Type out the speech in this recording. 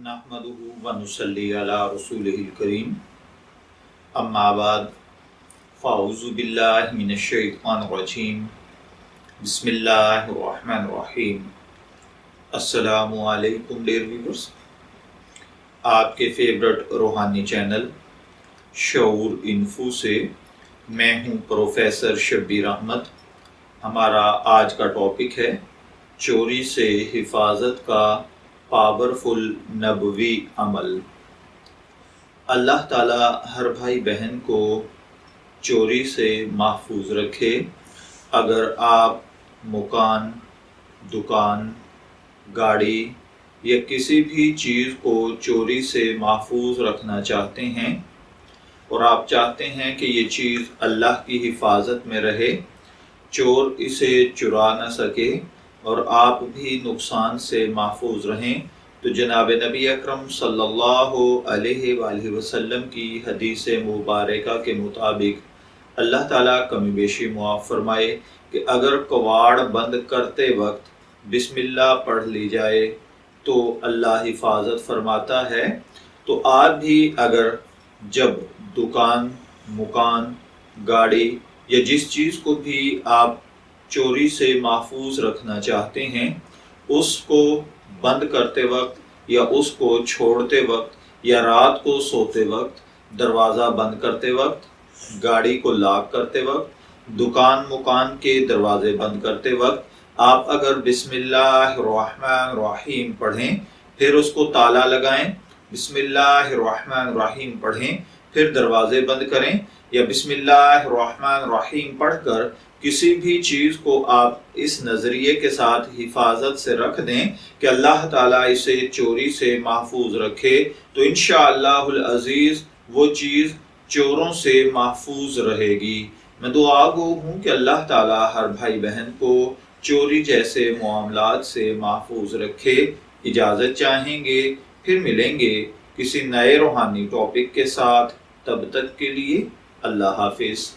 نحمده ونصلی علی رسولہ الکریم اما بعد فاعوذ باللہ من الشیطان الرجیم بسم اللہ الرحمن الرحیم۔ السلام علیکم ڈیئر ویورز، آپ کے فیورٹ روحانی چینل شعور انفو سے میں ہوں پروفیسر شبیر احمد۔ ہمارا آج کا ٹاپک ہے چوری سے حفاظت کا پاورفل نبوی عمل۔ اللہ تعالیٰ ہر بھائی بہن کو چوری سے محفوظ رکھے۔ اگر آپ مکان، دکان، گاڑی یا کسی بھی چیز کو چوری سے محفوظ رکھنا چاہتے ہیں اور آپ چاہتے ہیں کہ یہ چیز اللہ کی حفاظت میں رہے، چور اسے چرا نہ سکے اور آپ بھی نقصان سے محفوظ رہیں، تو جناب نبی اکرم صلی اللہ علیہ وآلہ وسلم کی حدیث مبارکہ کے مطابق اللہ تعالیٰ کمی بیشی معاف فرمائے کہ اگر کواڑ بند کرتے وقت بسم اللہ پڑھ لی جائے تو اللہ حفاظت فرماتا ہے۔ تو آپ بھی اگر جب دکان، مکان، گاڑی یا جس چیز کو بھی آپ چوری سے محفوظ رکھنا چاہتے ہیں، اس کو بند کرتے وقت یا اس کو چھوڑتے وقت یا رات کو سوتے وقت، دروازہ بند کرتے وقت، گاڑی کو لاک کرتے وقت، دکان مکان کے دروازے بند کرتے وقت آپ اگر بسم اللہ الرحمن الرحیم پڑھیں، پھر اس کو تالا لگائیں، بسم اللہ الرحمن الرحیم پڑھیں، پھر دروازے بند کریں، یا بسم اللہ الرحمن الرحیم پڑھ کر کسی بھی چیز کو آپ اس نظریے کے ساتھ حفاظت سے رکھ دیں کہ اللہ تعالیٰ اسے چوری سے محفوظ رکھے، تو انشاءاللہ العزیز وہ چیز چوروں سے محفوظ رہے گی۔ میں دعا گو ہوں کہ اللہ تعالیٰ ہر بھائی بہن کو چوری جیسے معاملات سے محفوظ رکھے۔ اجازت چاہیں گے، پھر ملیں گے کسی نئے روحانی ٹاپک کے ساتھ، تب تک کے لیے اللہ حافظ۔